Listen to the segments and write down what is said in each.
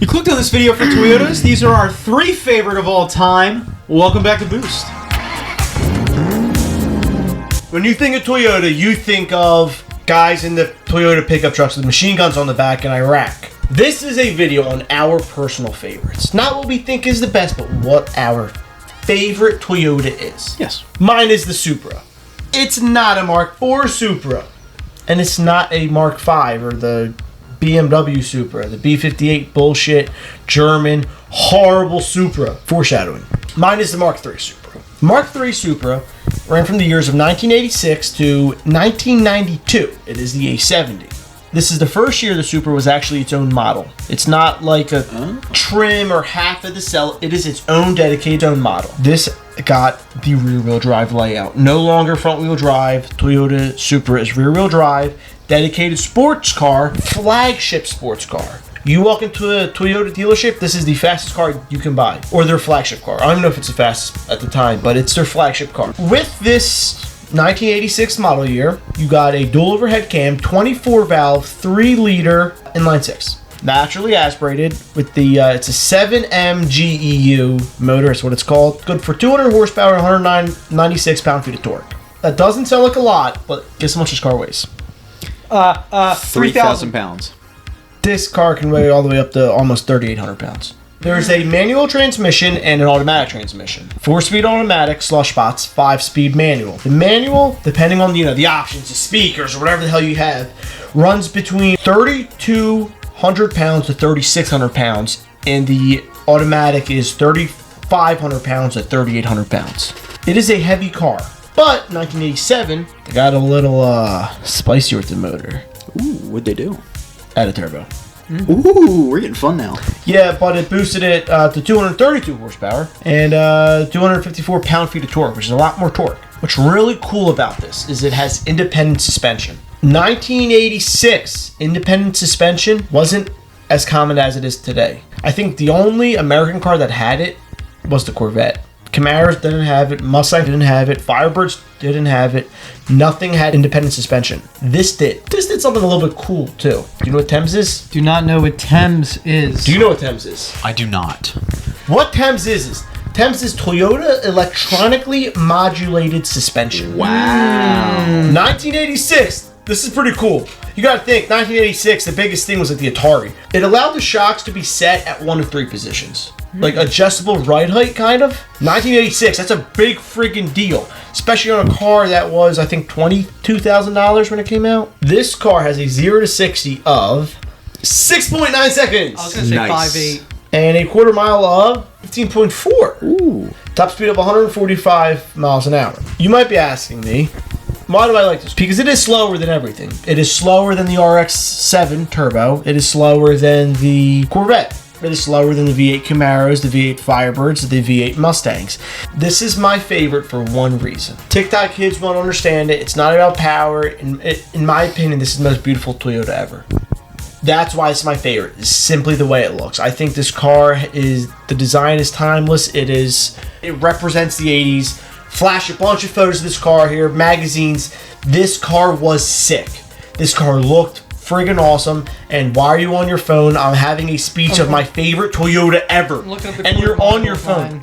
You clicked on this video for Toyotas. These are our 3 favorite of all time. Welcome back to Boost. When you think of Toyota, you think of guys in the Toyota pickup trucks with machine guns on the back in Iraq. This is a video on our personal favorites. Not what we think is the best, but what our favorite Toyota is. Yes. Mine is the Supra. It's not a Mark IV Supra. And it's not a Mark V or the BMW Supra, the B58 bullshit, German, horrible Supra. Foreshadowing. Mine is the Mark III Supra. Mark III Supra ran from the years of 1986 to 1992. It is the A70. This is the first year the Supra was actually its own model. It's not like a trim or half of the cell. It is its own dedicated own model. This got the rear-wheel drive layout. No longer front-wheel drive. Toyota Supra is rear-wheel drive, dedicated sports car, flagship sports car. You walk into a Toyota dealership, this is the fastest car you can buy. Or their flagship car. I don't even know if it's the fastest at the time, but it's their flagship car. With this 1986 model year, you got a dual overhead cam, 24 valve, 3 liter inline 6. Naturally aspirated with the, it's a 7M GEU motor, is what it's called. Good for 200 horsepower and 196 pound-feet of torque. That doesn't sound like a lot, but guess how much this car weighs? 3,000 pounds. This car can weigh all the way up to almost 3,800 pounds. There's a manual transmission and an automatic transmission. 4-speed automatic, slush spots, 5-speed manual. The manual, depending on the options, the speakers, or whatever the hell you have, runs between 3,200 pounds to 3,600 pounds, and the automatic is 3,500 pounds to 3,800 pounds. It is a heavy car, but 1987, they got a little spicier with the motor. Ooh, what'd they do? Add a turbo. Ooh, we're getting fun now. Yeah, but it boosted it to 232 horsepower and 254 pound-feet of torque, which is a lot more torque. What's really cool about this is it has independent suspension. 1986 independent suspension wasn't as common as it is today. I think the only American car that had it was the Corvette. Camaros didn't have it, Mustang didn't have it, Firebirds didn't have it. Nothing had independent suspension. This did. This did something a little bit cool too. Do you know what Thames is? Do not know what Thames is. Do you know what Thames is? I do not. What Thames is Toyota electronically modulated suspension. Wow. 1986. This is pretty cool. You gotta think, 1986, the biggest thing was like the Atari. It allowed the shocks to be set at 1 of 3 positions. Like adjustable ride height, kind of. 1986, that's a big freaking deal. Especially on a car that was, I think, $22,000 when it came out. This car has a 0 to 60 of 6.9 seconds. I was gonna say Nice. 5.8. And a quarter mile of 15.4. Ooh. Top speed of 145 miles an hour. You might be asking me, why do I like this? Because it is slower than everything. It is slower than the RX-7 Turbo. It is slower than the Corvette. It is slower than the V8 Camaros, the V8 Firebirds, the V8 Mustangs. This is my favorite for one reason. TikTok kids won't understand it. It's not about power. In my opinion, this is the most beautiful Toyota ever. That's why it's my favorite. It's simply the way it looks. I think this car the design is timeless. It represents the 80s. Flash a bunch of photos of this car here, magazines. This car was sick. This car looked friggin' awesome. And why are you on your phone? I'm having a speech of my favorite Toyota ever. And you're on your phone.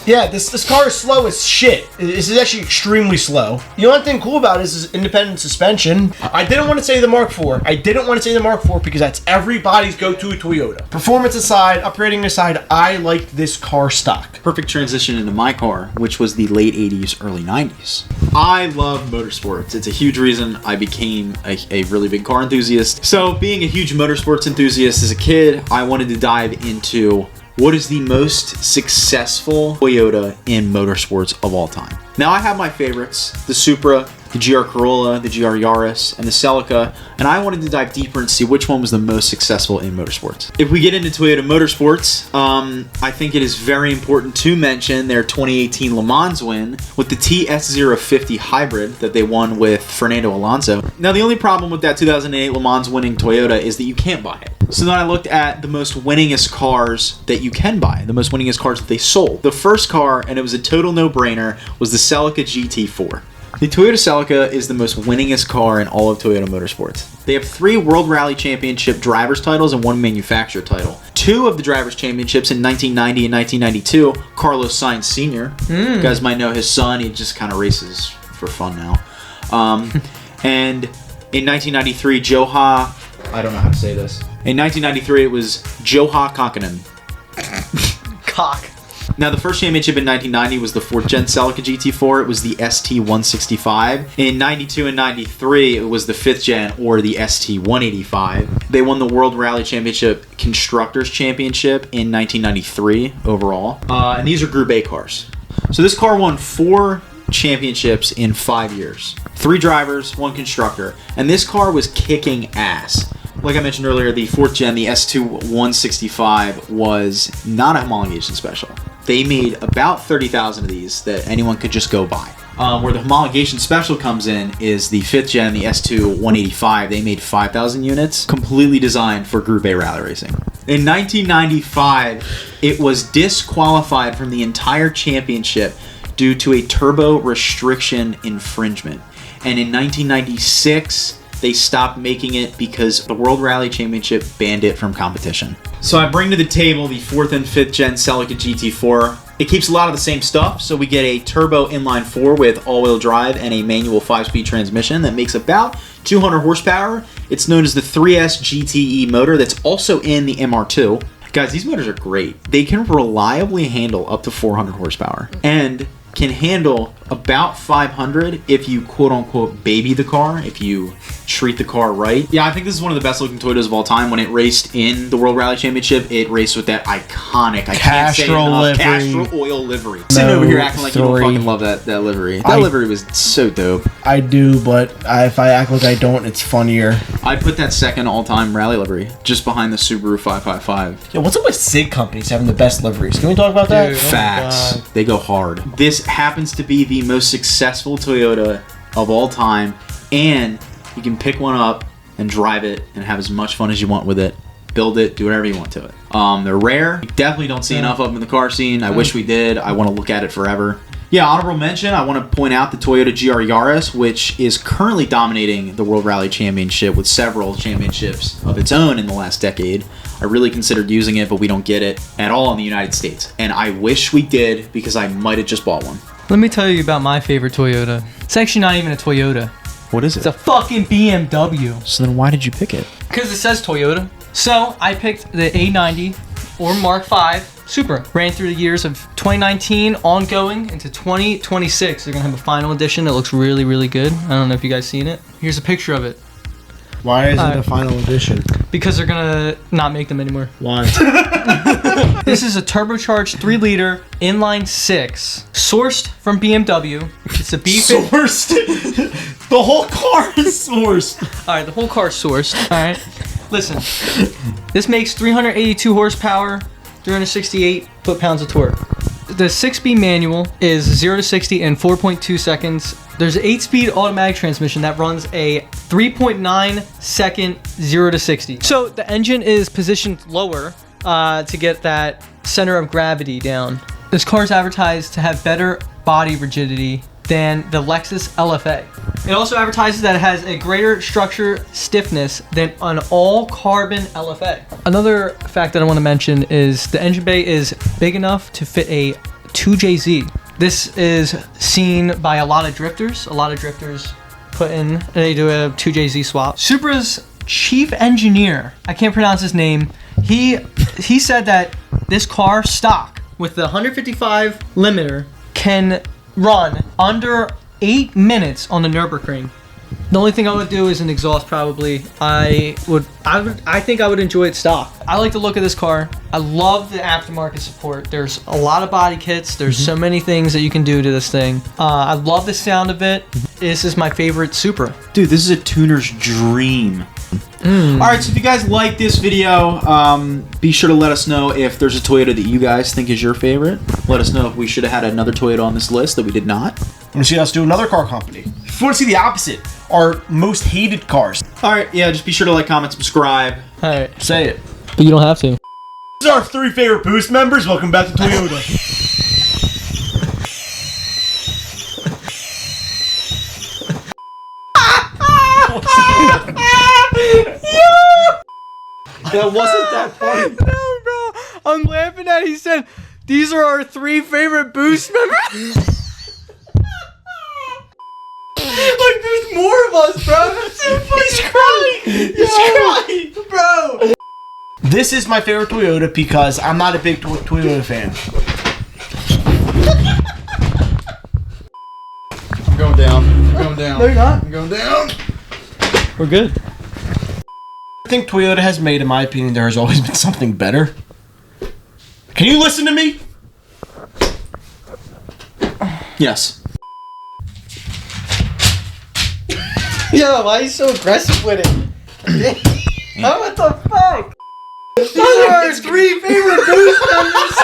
Yeah, this car is slow as shit. This is actually extremely slow. The only thing cool about it is independent suspension. I didn't want to say the Mark IV. I didn't want to say the Mark IV because that's everybody's go-to Toyota. Performance aside, upgrading aside, I liked this car stock. Perfect transition into my car, which was the late 80s, early 90s. I love motorsports. It's a huge reason I became a really big car enthusiast. So being a huge motorsports enthusiast as a kid, I wanted to dive into what is the most successful Toyota in motorsports of all time. Now I have my favorites, the Supra, the GR Corolla, the GR Yaris, and the Celica, and I wanted to dive deeper and see which one was the most successful in motorsports. If we get into Toyota Motorsports, I think it is very important to mention their 2018 Le Mans win with the TS050 hybrid that they won with Fernando Alonso. Now the only problem with that 2008 Le Mans winning Toyota is that you can't buy it. So then I looked at the most winningest cars that you can buy, the most winningest cars that they sold. The first car, and it was a total no-brainer, was the Celica GT-Four. The Toyota Celica is the most winningest car in all of Toyota Motorsports. They have 3 World Rally Championship drivers titles and 1 manufacturer title. 2 of the Drivers' Championships in 1990 and 1992. Carlos Sainz Sr. You guys might know his son. He just kind of races for fun now. And in 1993, I don't know how to say this. In 1993, it was Juha Kakkonen. Cock. Now, the first championship in 1990 was the 4th Gen Celica GT-Four. It was the ST-165. In 92 and 93, it was the 5th Gen, or the ST-185. They won the World Rally Championship Constructors Championship in 1993 overall. And these are Group A cars. So this car won 4 championships in 5 years. 3 drivers, 1 constructor. And this car was kicking ass. Like I mentioned earlier, the 4th Gen, the ST-165, was not a homologation special. They made about 30,000 of these that anyone could just go buy. Where the homologation special comes in is the 5th Gen, the ST-185. They made 5,000 units, completely designed for Group A rally racing. In 1995, it was disqualified from the entire championship due to a turbo restriction infringement. And in 1996, they stopped making it because the World Rally Championship banned it from competition. So I bring to the table the 4th and 5th Gen Celica GT-Four. It keeps a lot of the same stuff, so we get a turbo inline 4 with all-wheel drive and a manual 5-speed transmission that makes about 200 horsepower. It's known as the 3S GTE motor that's also in the MR2. Guys, these motors are great. They can reliably handle up to 400 horsepower and can handle about 500 if you quote-unquote baby the car, if you treat the car right. Yeah, I think this is one of the best looking Toyotas of all time. When it raced in the World Rally Championship, it raced with that iconic, Castrol oil livery. Sitting over here acting like you don't fucking love that livery. That livery was so dope. I do, but if I act like I don't, it's funnier. I'd put that second all-time rally livery, just behind the Subaru 555. Yeah, what's up with SIG companies having the best liveries? Can we talk about that? Dude, Facts. They go hard. This happens to be the most successful Toyota of all time, and you can pick one up and drive it and have as much fun as you want with it. Build it, do whatever you want to it. They're rare. You definitely don't see enough of them in the car scene. I wish we did. I want to look at it forever. Yeah, honorable mention, I want to point out the Toyota GR Yaris, which is currently dominating the World Rally Championship with several championships of its own in the last decade. I really considered using it, but we don't get it at all in the United States. And I wish we did, because I might have just bought one. Let me tell you about my favorite Toyota. It's actually not even a Toyota. What is it? It's a fucking BMW. So then why did you pick it? Because it says Toyota. So I picked the A90 or Mk5 Supra. Ran through the years of 2019 ongoing into 2026. They're gonna have a final edition that looks really, really good. I don't know if you guys seen it. Here's a picture of it. Why isn't it a final edition? Because they're gonna not make them anymore. Why? This is a turbocharged 3-liter inline 6, sourced from BMW. It's a B50. Sourced? The whole car is sourced. All right, the whole car is sourced. All right, listen. This makes 382 horsepower, 368 foot-pounds of torque. The 6-speed manual is 0 to 60 in 4.2 seconds. There's an 8-speed automatic transmission that runs a 3.9 second 0 to 60. So the engine is positioned lower to get that center of gravity down. This car is advertised to have better body rigidity than the Lexus LFA. It also advertises that it has a greater structure stiffness than an all-carbon LFA. Another fact that I want to mention is the engine bay is big enough to fit a 2JZ. This is seen by a lot of drifters. A lot of drifters put in, they do a 2JZ swap. Supra's chief engineer, I can't pronounce his name, he said that this car stock with the 155 limiter can run under 8 minutes on the Nürburgring. The only thing I would do is an exhaust probably. I think I would enjoy it stock. I like the look of this car. I love the aftermarket support. There's a lot of body kits. There's so many things that you can do to this thing. I love the sound of it. This is my favorite Supra. Dude, this is a tuner's dream. Alright, so if you guys like this video, be sure to let us know if there's a Toyota that you guys think is your favorite. Let us know if we should have had another Toyota on this list that we did not. Want to see us do another car company? If you want to see the opposite, our most hated cars. Alright, yeah, just be sure to like, comment, subscribe. Alright. Say it. But you don't have to. These are our 3 favorite Boost members. Welcome back to Toyota. That wasn't that funny. No, bro. I'm laughing at. He said, "These are our 3 favorite Boost members." Like, there's more of us, bro. That's so funny. He's crying. Bro. This is my favorite Toyota because I'm not a big Toyota fan. I'm going down. I'm going down. No, you're not. I'm going down. We're good. I think Toyota has made, in my opinion, there has always been something better. Can you listen to me? Yes. Yo, why are you so aggressive with it? Oh, what the fuck? These are our 3 favorite Boost members.